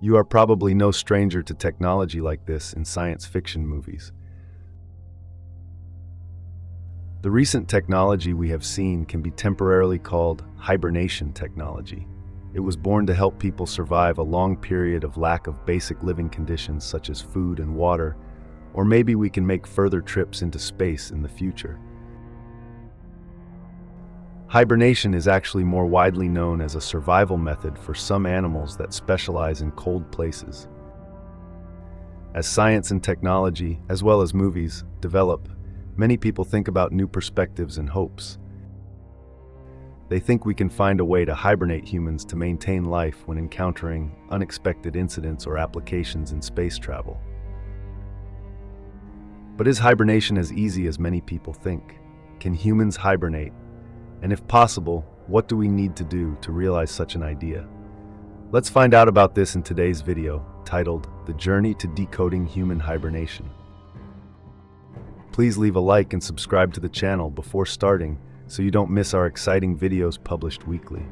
You are probably no stranger to technology like this in science fiction movies. The recent technology we have seen can be temporarily called hibernation technology. It was born to help people survive a long period of lack of basic living conditions such as food and water, or maybe we can make further trips into space in the future. Hibernation is actually more widely known as a survival method for some animals that specialize in cold places. As science and technology, as well as movies, develop, many people think about new perspectives and hopes. They think we can find a way to hibernate humans to maintain life when encountering unexpected incidents or applications in space travel. But is hibernation as easy as many people think? Can humans hibernate? And if possible, what do we need to do to realize such an idea? Let's find out about this in today's video, titled The Journey to Decoding Human Hibernation. Please leave a like and subscribe to the channel before starting so you don't miss our exciting videos published weekly.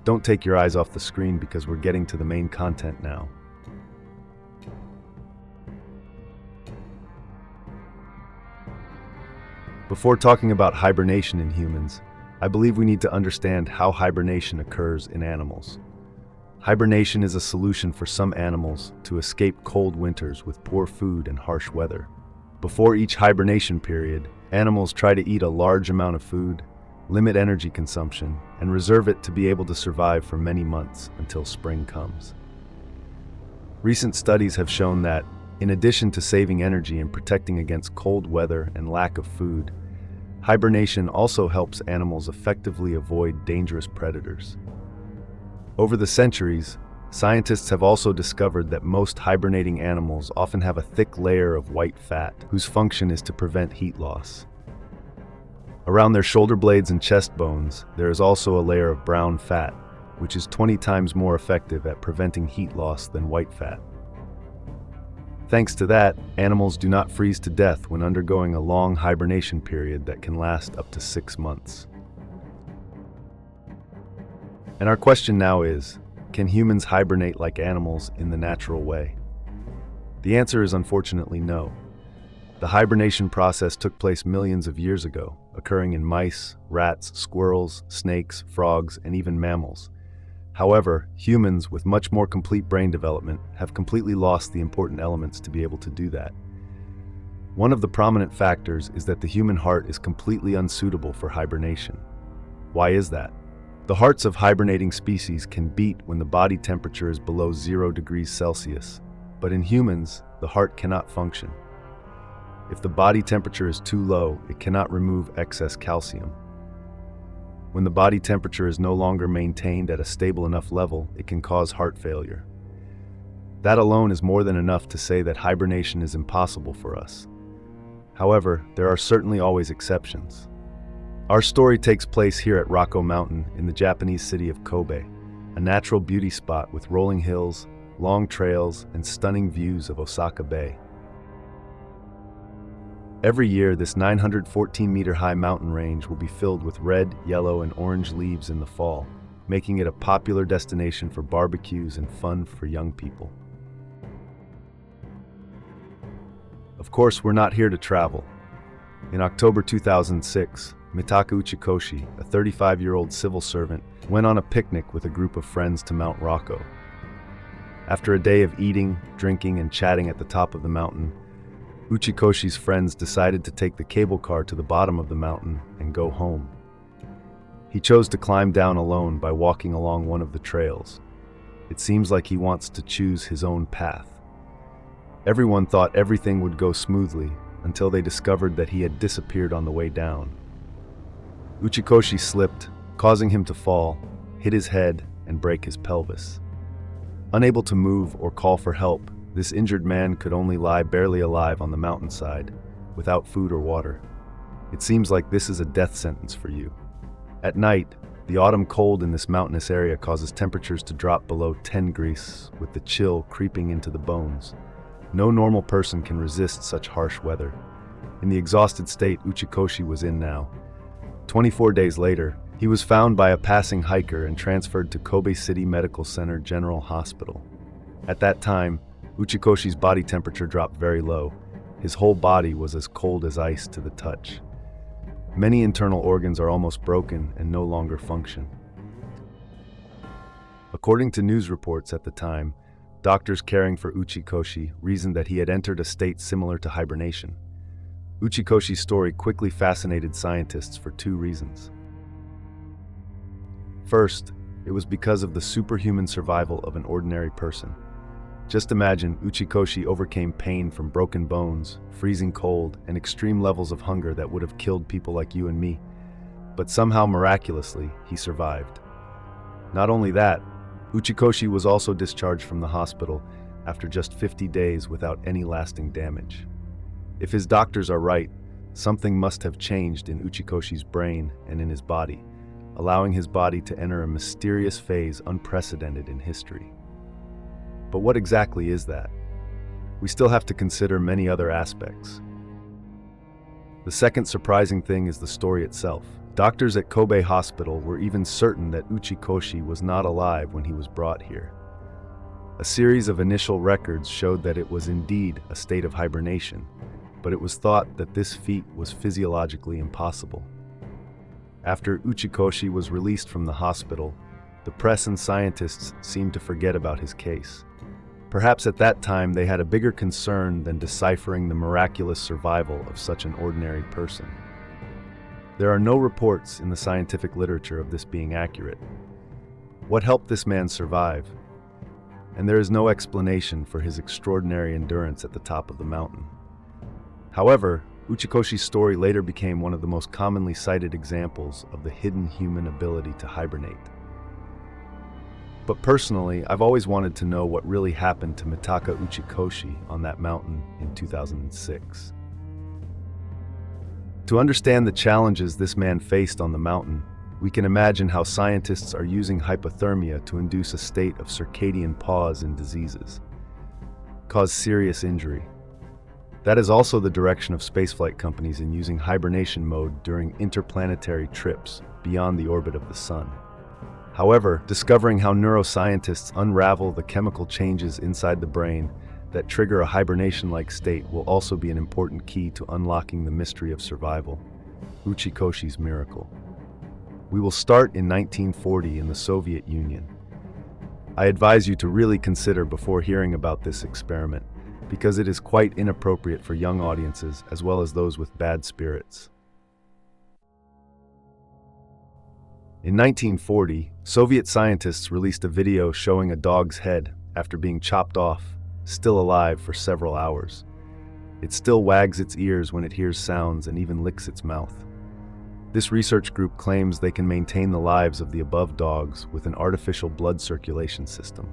Don't take your eyes off the screen because we're getting to the main content now. Before talking about hibernation in humans, I believe we need to understand how hibernation occurs in animals. Hibernation is a solution for some animals to escape cold winters with poor food and harsh weather. Before each hibernation period, animals try to eat a large amount of food, limit energy consumption, and reserve it to be able to survive for many months until spring comes. Recent studies have shown that, in addition to saving energy and protecting against cold weather and lack of food, hibernation also helps animals effectively avoid dangerous predators. Over the centuries, scientists have also discovered that most hibernating animals often have a thick layer of white fat, whose function is to prevent heat loss. Around their shoulder blades and chest bones, there is also a layer of brown fat, which is 20 times more effective at preventing heat loss than white fat. Thanks to that, animals do not freeze to death when undergoing a long hibernation period that can last up to 6 months. And our question now is, can humans hibernate like animals in the natural way? The answer is unfortunately no. The hibernation process took place millions of years ago, occurring in mice, rats, squirrels, snakes, frogs, and even mammals. However, humans with much more complete brain development have completely lost the important elements to be able to do that. One of the prominent factors is that the human heart is completely unsuitable for hibernation. Why is that? The hearts of hibernating species can beat when the body temperature is below 0 degrees Celsius, but in humans, the heart cannot function. If the body temperature is too low, it cannot remove excess calcium. When the body temperature is no longer maintained at a stable enough level, it can cause heart failure. That alone is more than enough to say that hibernation is impossible for us. However, there are certainly always exceptions. Our story takes place here at Rokko Mountain in the Japanese city of Kobe, a natural beauty spot with rolling hills, long trails, and stunning views of Osaka Bay. Every year, this 914-meter-high mountain range will be filled with red, yellow, and orange leaves in the fall, making it a popular destination for barbecues and fun for young people. Of course, we're not here to travel. In October 2006, Mitaka Uchikoshi, a 35-year-old civil servant, went on a picnic with a group of friends to Mount Rokko. After a day of eating, drinking, and chatting at the top of the mountain, Uchikoshi's friends decided to take the cable car to the bottom of the mountain and go home. He chose to climb down alone by walking along one of the trails. It seems like he wants to choose his own path. Everyone thought everything would go smoothly until they discovered that he had disappeared on the way down. Uchikoshi slipped, causing him to fall, hit his head, and break his pelvis. Unable to move or call for help, this injured man could only lie barely alive on the mountainside, without food or water. It seems like this is a death sentence for you. At night, the autumn cold in this mountainous area causes temperatures to drop below 10 degrees, with the chill creeping into the bones. No normal person can resist such harsh weather. In the exhausted state Uchikoshi was in now. 24 days later, he was found by a passing hiker and transferred to Kobe City Medical Center General Hospital. At that time, Uchikoshi's body temperature dropped very low. His whole body was as cold as ice to the touch. Many internal organs are almost broken and no longer function. According to news reports at the time, doctors caring for Uchikoshi reasoned that he had entered a state similar to hibernation. Uchikoshi's story quickly fascinated scientists for two reasons. First, it was because of the superhuman survival of an ordinary person. Just imagine Uchikoshi overcame pain from broken bones, freezing cold, and extreme levels of hunger that would have killed people like you and me. But somehow, miraculously, he survived. Not only that, Uchikoshi was also discharged from the hospital after just 50 days without any lasting damage. If his doctors are right, something must have changed in Uchikoshi's brain and in his body, allowing his body to enter a mysterious phase unprecedented in history. But what exactly is that? We still have to consider many other aspects. The second surprising thing is the story itself. Doctors at Kobe Hospital were even certain that Uchikoshi was not alive when he was brought here. A series of initial records showed that it was indeed a state of hibernation, but it was thought that this feat was physiologically impossible. After Uchikoshi was released from the hospital, the press and scientists seemed to forget about his case. Perhaps at that time they had a bigger concern than deciphering the miraculous survival of such an ordinary person. There are no reports in the scientific literature of this being accurate. What helped this man survive? And there is no explanation for his extraordinary endurance at the top of the mountain. However, Uchikoshi's story later became one of the most commonly cited examples of the hidden human ability to hibernate. But personally, I've always wanted to know what really happened to Mitaka Uchikoshi on that mountain in 2006. To understand the challenges this man faced on the mountain, we can imagine how scientists are using hypothermia to induce a state of circadian pause in diseases, cause serious injury. That is also the direction of spaceflight companies in using hibernation mode during interplanetary trips beyond the orbit of the Sun. However, discovering how neuroscientists unravel the chemical changes inside the brain that trigger a hibernation-like state will also be an important key to unlocking the mystery of survival, Uchikoshi's miracle. We will start in 1940 in the Soviet Union. I advise you to really consider before hearing about this experiment, because it is quite inappropriate for young audiences as well as those with bad spirits. In 1940, Soviet scientists released a video showing a dog's head after being chopped off, still alive for several hours. It still wags its ears when it hears sounds and even licks its mouth. This research group claims they can maintain the lives of the above dogs with an artificial blood circulation system.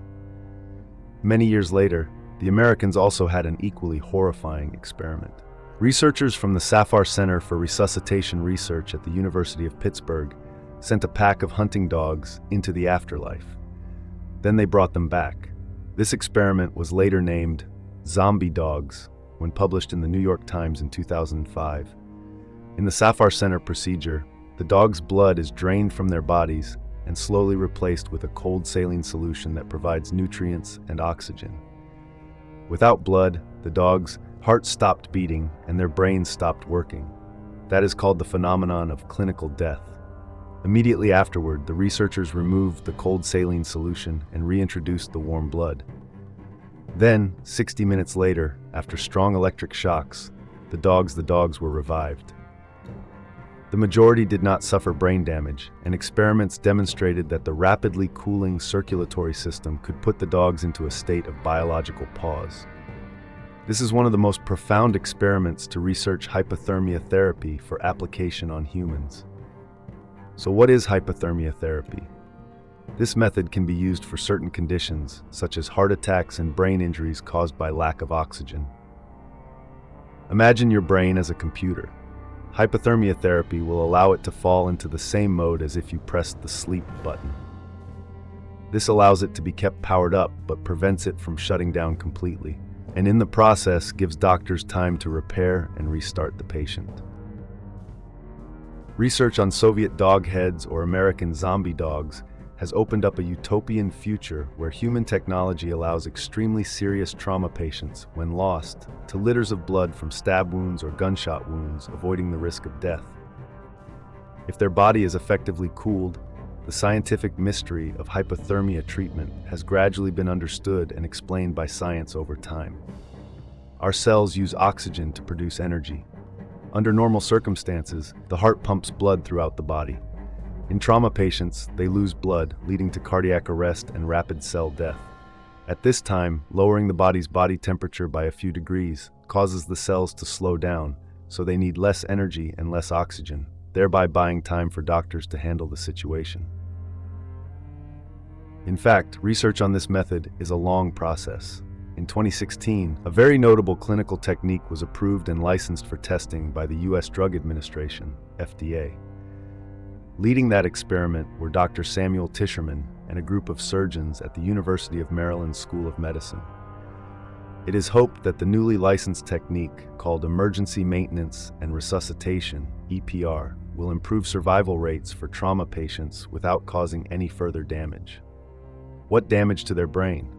Many years later, the Americans also had an equally horrifying experiment. Researchers from the Safar Center for Resuscitation Research at the University of Pittsburgh sent a pack of hunting dogs into the afterlife. Then they brought them back. This experiment was later named Zombie Dogs when published in the New York Times in 2005. In the Safar Center procedure, the dogs' blood is drained from their bodies and slowly replaced with a cold saline solution that provides nutrients and oxygen. Without blood, the dogs' hearts stopped beating and their brains stopped working. That is called the phenomenon of clinical death. Immediately afterward, the researchers removed the cold saline solution and reintroduced the warm blood. Then, 60 minutes later, after strong electric shocks, the dogs were revived. The majority did not suffer brain damage, and experiments demonstrated that the rapidly cooling circulatory system could put the dogs into a state of biological pause. This is one of the most profound experiments to research hypothermia therapy for application on humans. So what is hypothermia therapy? This method can be used for certain conditions, such as heart attacks and brain injuries caused by lack of oxygen. Imagine your brain as a computer. Hypothermia therapy will allow it to fall into the same mode as if you pressed the sleep button. This allows it to be kept powered up, but prevents it from shutting down completely, and in the process gives doctors time to repair and restart the patient. Research on Soviet dog heads or American zombie dogs has opened up a utopian future where human technology allows extremely serious trauma patients, when lost, to litters of blood from stab wounds or gunshot wounds, avoiding the risk of death. If their body is effectively cooled, the scientific mystery of hypothermia treatment has gradually been understood and explained by science over time. Our cells use oxygen to produce energy. Under normal circumstances, the heart pumps blood throughout the body. In trauma patients, they lose blood, leading to cardiac arrest and rapid cell death. At this time, lowering the body's body temperature by a few degrees causes the cells to slow down, so they need less energy and less oxygen, thereby buying time for doctors to handle the situation. In fact, research on this method is a long process. In 2016, a very notable clinical technique was approved and licensed for testing by the U.S. Drug Administration, FDA. Leading that experiment were Dr. Samuel Tischerman and a group of surgeons at the University of Maryland School of Medicine. It is hoped that the newly licensed technique, called Emergency Maintenance and Resuscitation, EPR, will improve survival rates for trauma patients without causing any further damage. What damage to their brain?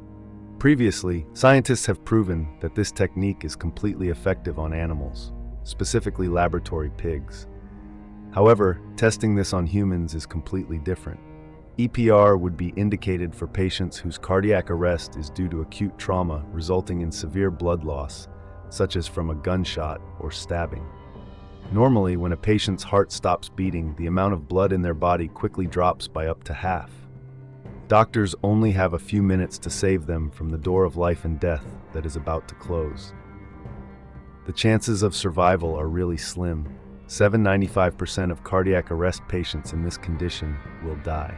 Previously, scientists have proven that this technique is completely effective on animals, specifically laboratory pigs. However, testing this on humans is completely different. EPR would be indicated for patients whose cardiac arrest is due to acute trauma resulting in severe blood loss, such as from a gunshot or stabbing. Normally, when a patient's heart stops beating, the amount of blood in their body quickly drops by up to half. Doctors only have a few minutes to save them from the door of life and death that is about to close. The chances of survival are really slim. 95% of cardiac arrest patients in this condition will die.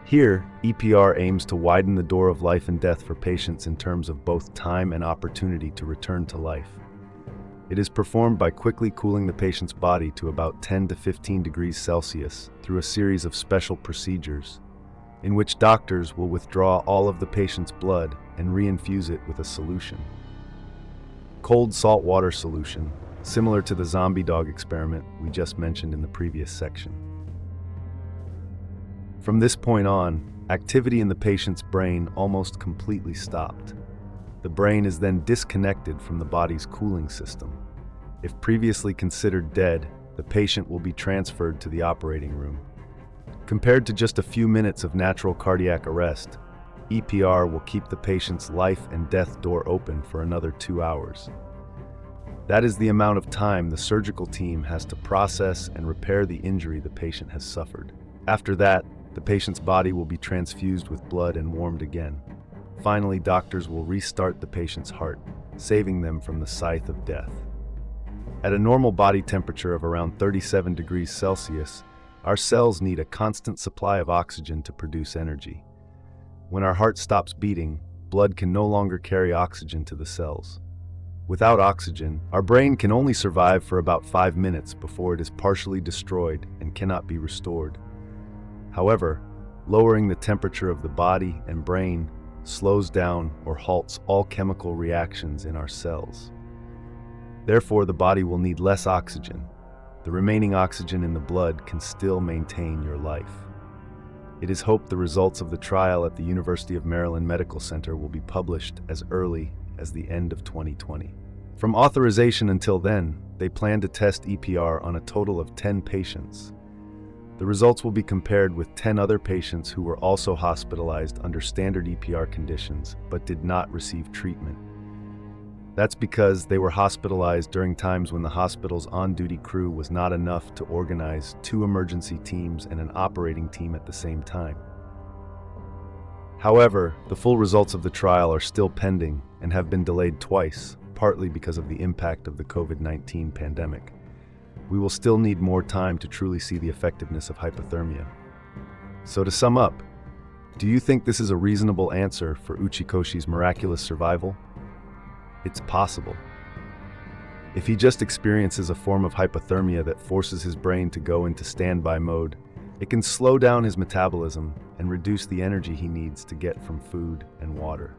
Here, EPR aims to widen the door of life and death for patients in terms of both time and opportunity to return to life. It is performed by quickly cooling the patient's body to about 10 to 15 degrees Celsius through a series of special procedures, in which doctors will withdraw all of the patient's blood and reinfuse it with a solution. Cold salt water solution, similar to the zombie dog experiment we just mentioned in the previous section. From this point on, activity in the patient's brain almost completely stopped. The brain is then disconnected from the body's cooling system. If previously considered dead, the patient will be transferred to the operating room. Compared to just a few minutes of natural cardiac arrest, EPR will keep the patient's life and death door open for another 2 hours. That is the amount of time the surgical team has to process and repair the injury the patient has suffered. After that, the patient's body will be transfused with blood and warmed again. Finally, doctors will restart the patient's heart, saving them from the scythe of death. At a normal body temperature of around 37 degrees Celsius, our cells need a constant supply of oxygen to produce energy. When our heart stops beating, blood can no longer carry oxygen to the cells. Without oxygen, our brain can only survive for about 5 minutes before it is partially destroyed and cannot be restored. However, lowering the temperature of the body and brain slows down or halts all chemical reactions in our cells. Therefore, the body will need less oxygen. The remaining oxygen in the blood can still maintain your life. It is hoped the results of the trial at the University of Maryland Medical Center will be published as early as the end of 2020. From authorization until then, they plan to test EPR on a total of 10 patients. The results will be compared with 10 other patients who were also hospitalized under standard EPR conditions but did not receive treatment. That's because they were hospitalized during times when the hospital's on-duty crew was not enough to organize 2 emergency teams and an operating team at the same time. However, the full results of the trial are still pending and have been delayed twice, partly because of the impact of the COVID-19 pandemic. We will still need more time to truly see the effectiveness of hypothermia. So to sum up, do you think this is a reasonable answer for Uchikoshi's miraculous survival? It's possible. If he just experiences a form of hypothermia that forces his brain to go into standby mode, it can slow down his metabolism and reduce the energy he needs to get from food and water.